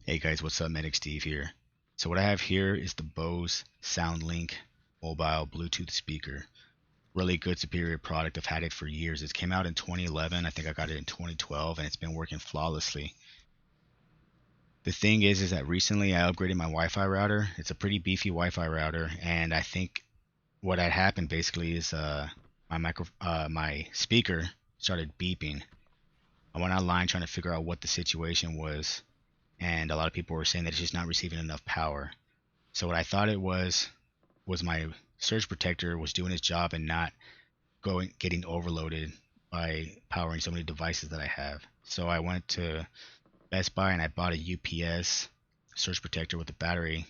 Hey guys, what's up? Medic Steve here. So what I have here is the Bose Soundlink mobile Bluetooth speaker. Really good, superior product. I've had it for years. It came out in 2011. I think I got it in 2012, and it's been working flawlessly. The thing is that recently I upgraded my Wi-Fi router. It's a pretty beefy Wi-Fi router, and I think what had happened basically is my speaker started beeping. I went online trying to figure out what the situation was, and a lot of people were saying that it's just not receiving enough power. So what I thought it was my surge protector was doing its job and not getting overloaded by powering so many devices that I have. So I went to Best Buy and I bought a UPS surge protector with a battery.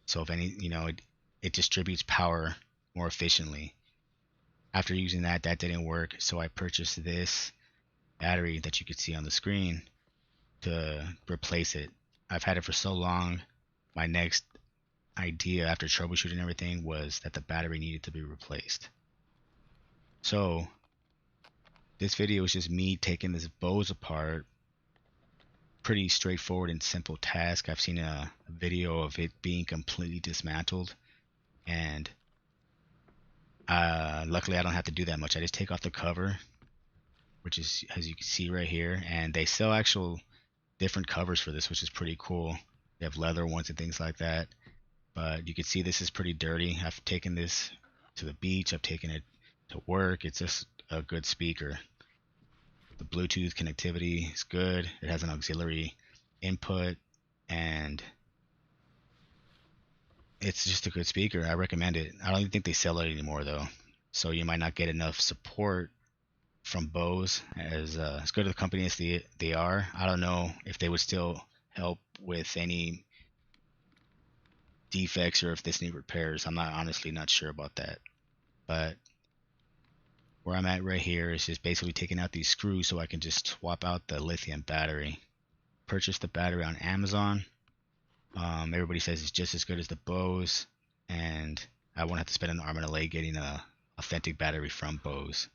So if any, it distributes power more efficiently. After using that, that didn't work. So I purchased this battery that you could see on the screen to replace it. I've had it for so long. My next idea after troubleshooting everything was that the battery needed to be replaced. So this video is just me taking this Bose apart. Pretty straightforward and simple task. I've seen a video of it being completely dismantled, and luckily I don't have to do that much. I just take off the cover, which is, as you can see right here, and they sell actual different covers for this, which is pretty cool. They have leather ones and things like that. But you can see this is pretty dirty. I've taken this to the beach. I've taken it to work. It's just a good speaker. The Bluetooth connectivity is good. It has an auxiliary input, and it's just a good speaker. I recommend it. I don't even think they sell it anymore though, so you might not get enough support from Bose as good of a company as they are. I don't know if they would still help with any defects or if this need repairs. I'm not honestly not sure about that. But where I'm at right here is just basically taking out these screws so I can just swap out the lithium battery. Purchased the battery on Amazon. Everybody says it's just as good as the Bose, and I won't have to spend an arm and a leg getting a authentic battery from Bose.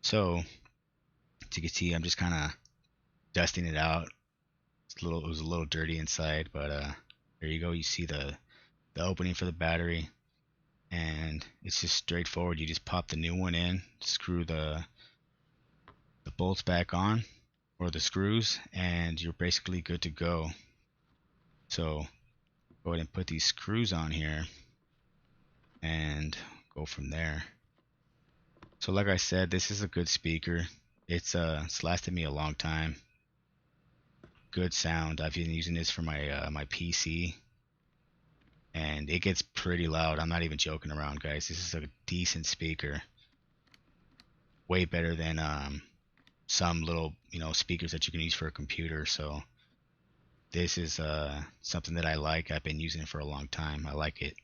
So as you can see, I'm just kind of dusting it out. It was a little dirty inside, but there you go. You see the opening for the battery, and it's just straightforward. You just pop the new one in, screw the bolts back on, or the screws, and you're basically good to go. So go ahead and put these screws on here and go from there. So like I said, this is a good speaker. It's lasted me a long time. Good sound. I've been using this for my my PC, and it gets pretty loud. I'm not even joking around, guys. This is a decent speaker. Way better than some little speakers that you can use for a computer. So this is something that I like. I've been using it for a long time. I like it.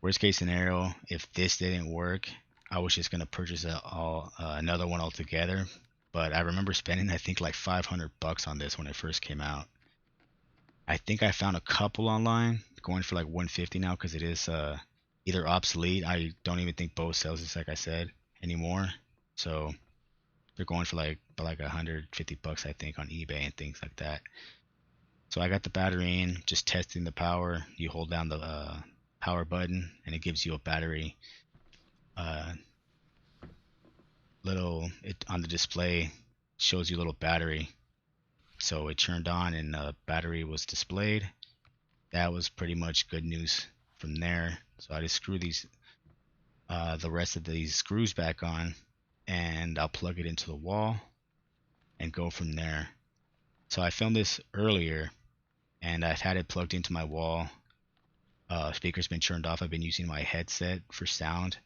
Worst case scenario, if this didn't work, I was just gonna purchase another one altogether. But I remember spending I think like 500 bucks on this when it first came out. I think I found a couple online going for like 150 now because it is either obsolete. I don't even think Bose sells this, like I said, anymore. So they're going for like 150 bucks I think on eBay and things like that. So I got the battery in, just testing the power. You hold down the power button and it gives you a battery on the display, shows you a little battery. So it turned on and the battery was displayed. That was pretty much good news from there. So I just screw these the rest of these screws back on, and I'll plug it into the wall and go from there. So I filmed this earlier, and I've had it plugged into my wall. Speaker's been turned off. I've been using my headset for sound,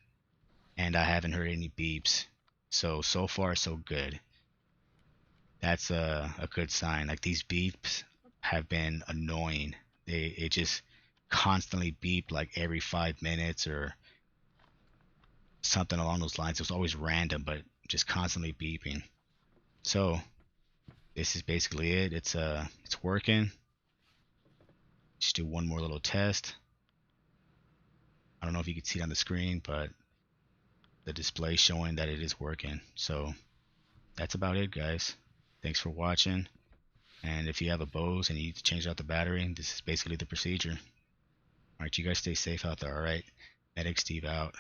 and I haven't heard any beeps. So far so good. That's a good sign. Like these beeps have been annoying. It just constantly beep like every 5 minutes or something along those lines. It was always random, but just constantly beeping. So this is basically it. It's working. Just do one more little test. I don't know if you can see it on the screen, but the display showing that it is working. So that's about it, guys. Thanks for watching. And if you have a Bose and you need to change out the battery, this is basically the procedure. Alright, you guys stay safe out there, alright? Medic Steve out.